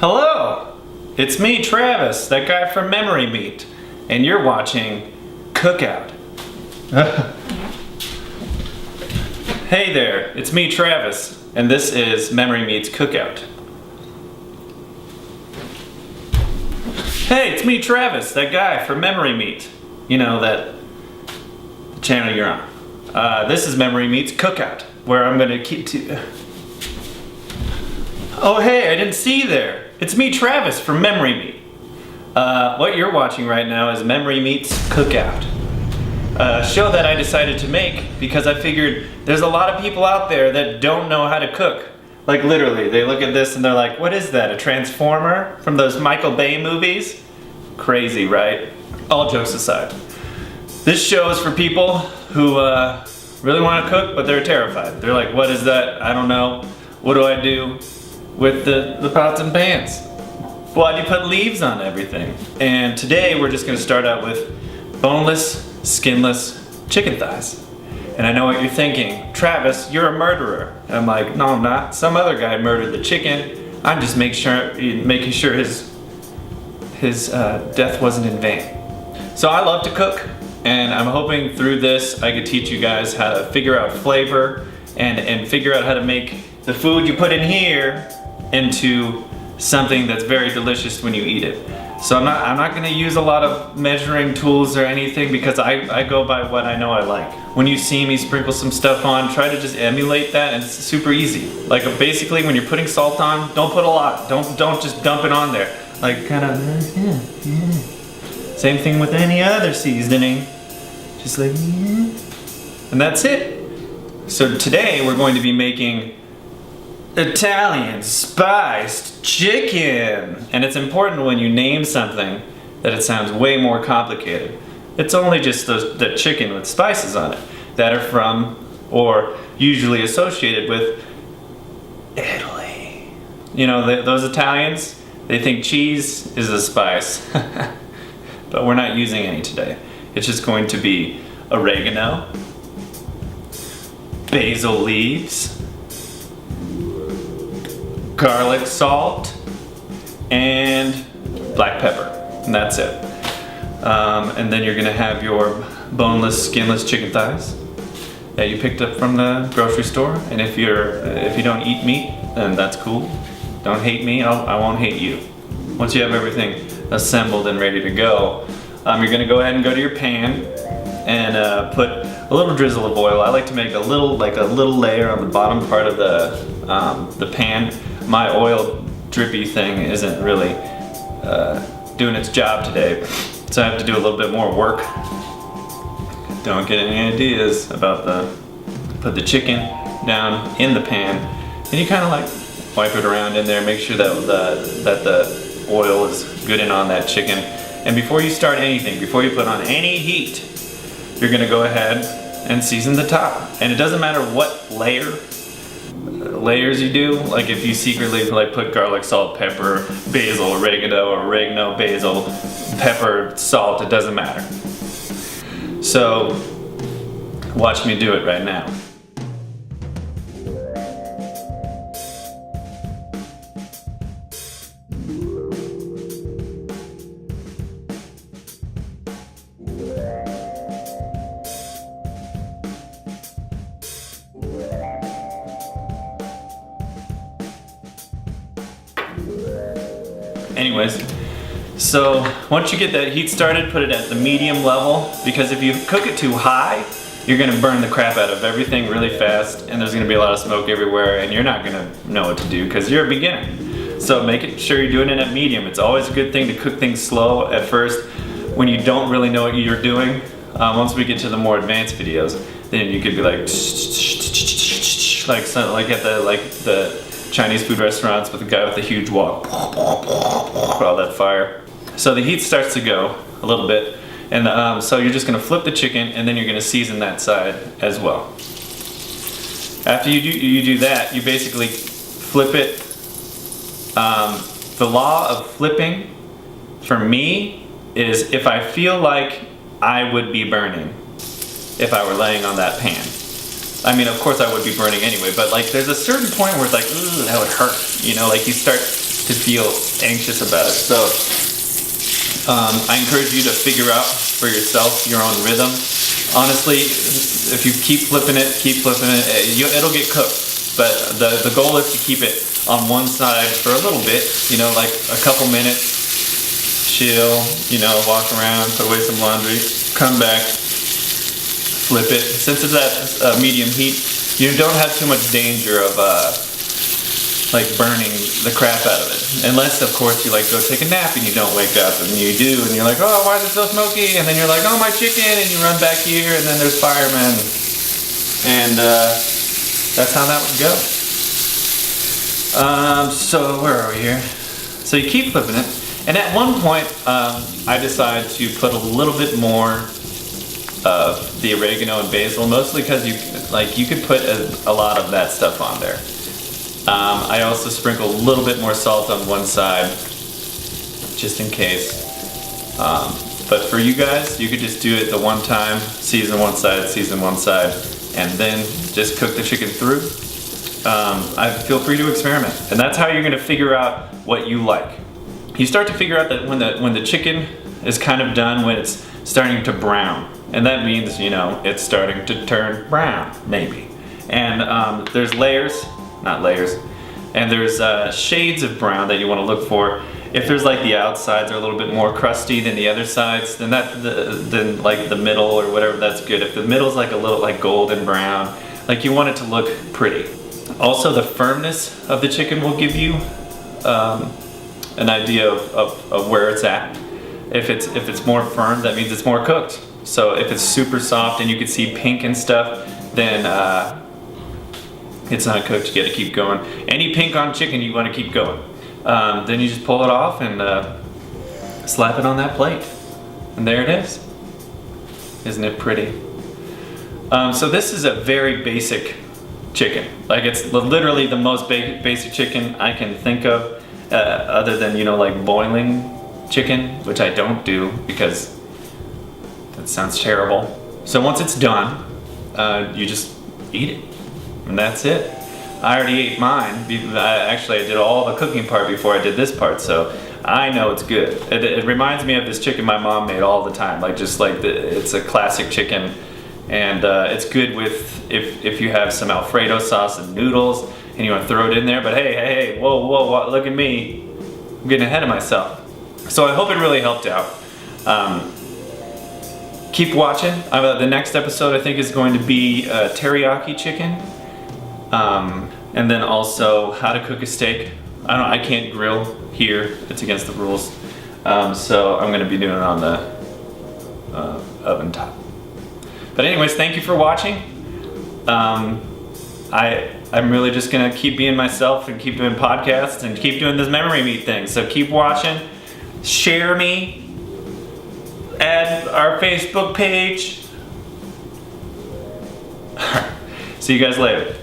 Hello! It's me, Travis, that guy from Memory Meat, and you're watching Cookout. Hey there, it's me, Travis, and this is Memory Meat's Cookout. Hey, it's me, Travis, that guy from Memory Meat. You know, that channel you're on. This is Memory Meat's Cookout, where I'm gonna keep Oh hey, I didn't see you there. It's me, Travis, from Memory Meat. What you're watching right now is Memory Meat's Cookout. A show that I decided to make because I figured there's a lot of people out there that don't know how to cook. Like literally, they look at this and they're like, what is that, a transformer from those Michael Bay movies? Crazy, right? All jokes aside. This show is for people who really want to cook, but they're terrified. They're like, what is that? I don't know. What do I do with the pots and pans? Why do you put leaves on everything? And today we're just gonna start out with boneless, skinless chicken thighs. And I know what you're thinking, Travis, you're a murderer. And I'm like, no I'm not. Some other guy murdered the chicken. I'm just making sure his death wasn't in vain. So I love to cook, and I'm hoping through this I could teach you guys how to figure out flavor and figure out how to make the food you put in here into something that's very delicious when you eat it. So I'm not gonna use a lot of measuring tools or anything because I go by what I know I like. When you see me sprinkle some stuff on, try to just emulate that, and it's super easy. Like basically when you're putting salt on, don't put a lot. Don't just dump it on there. Like kind of, yeah. Same thing with any other seasoning. Just like, yeah. And that's it. So today we're going to be making Italian spiced chicken. And it's important when you name something that it sounds way more complicated. It's only just the chicken with spices on it that are from or usually associated with Italy. You know, those Italians, they think cheese is a spice. But we're not using any today. It's just going to be oregano, basil leaves, garlic salt, and black pepper, and that's it. And then you're gonna have your boneless, skinless chicken thighs that you picked up from the grocery store. And if you don't eat meat, then that's cool. Don't hate me, I won't hate you. Once you have everything assembled and ready to go, you're gonna go ahead and go to your pan and put a little drizzle of oil. I like to make a little layer on the bottom part of the pan. My oil drippy thing isn't really doing its job today, so I have to do a little bit more work. Don't get any ideas about put the chicken down in the pan, and you kind of like wipe it around in there, make sure that the oil is good and on that chicken. And before you start anything, before you put on any heat, you're gonna go ahead and season the top. And it doesn't matter what layers you do. Like if you secretly like put garlic, salt, pepper, basil, oregano, basil, pepper, salt, it doesn't matter. So watch me do it right now. Anyways, so once you get that heat started, put it at the medium level, because if you cook it too high, you're gonna burn the crap out of everything really fast, and there's gonna be a lot of smoke everywhere, and you're not gonna know what to do because you're a beginner. So make sure you're doing it at medium. It's always a good thing to cook things slow at first when you don't really know what you're doing. Once we get to the more advanced videos, then you could be like at the Chinese food restaurants with the guy with the huge wok, all that fire. So the heat starts to go a little bit, and so you're just gonna flip the chicken, and then you're gonna season that side as well. After you do that, you basically flip it. The law of flipping for me is if I feel like I would be burning if I were laying on that pan. I mean, of course I would be burning anyway, but like there's a certain point where it's like, ooh, that would hurt. You know, like you start to feel anxious about it. So I encourage you to figure out for yourself your own rhythm. Honestly, if you keep flipping it, it'll get cooked. But the goal is to keep it on one side for a little bit, you know, like a couple minutes, chill, you know, walk around, put away some laundry, come back, flip it. Since it's at medium heat, you don't have too much danger of like burning the crap out of it. Unless, of course, you like go take a nap and you don't wake up, and you do, and you're like, oh, why is it so smoky? And then you're like, oh, my chicken, and you run back here, and then there's firemen. And that's how that would go. So where are we here? So you keep flipping it, and at one point, I decided to put a little bit more of the oregano and basil, mostly because you could put a lot of that stuff on there. I also sprinkle a little bit more salt on one side, just in case. But for you guys, you could just do it the one time, season one side, and then just cook the chicken through. I feel free to experiment, and that's how you're going to figure out what you like. You start to figure out that when the chicken is kind of done, when it's starting to brown, and that means, you know, it's starting to turn brown, maybe. And there's not layers, and there's shades of brown that you want to look for. If there's like the outsides are a little bit more crusty than the other sides, then then like the middle or whatever, that's good. If the middle's like a little like golden brown, like you want it to look pretty. Also, the firmness of the chicken will give you an idea of where it's at. If it's more firm, that means it's more cooked. So if it's super soft and you can see pink and stuff, then it's not cooked. You gotta keep going. Any pink on chicken, you wanna keep going. Then you just pull it off and slap it on that plate. And there it is. Isn't it pretty? So this is a very basic chicken. Like, it's literally the most basic chicken I can think of, other than, you know, like boiling chicken, which I don't do because that sounds terrible. So once it's done, you just eat it. And that's it. I already ate mine. Actually, I did all the cooking part before I did this part, so I know it's good. It reminds me of this chicken my mom made all the time. Like, just like it's a classic chicken, and it's good with if you have some Alfredo sauce and noodles and you want to throw it in there. But hey, whoa, look at me. I'm getting ahead of myself. So I hope it really helped out. Keep watching. The next episode, I think, is going to be teriyaki chicken. And then also how to cook a steak. I can't grill here, it's against the rules. So I'm gonna be doing it on the oven top. But anyways, thank you for watching. I'm really just gonna keep being myself and keep doing podcasts and keep doing this memory meat thing. So keep watching, share me, add our Facebook page. See you guys later.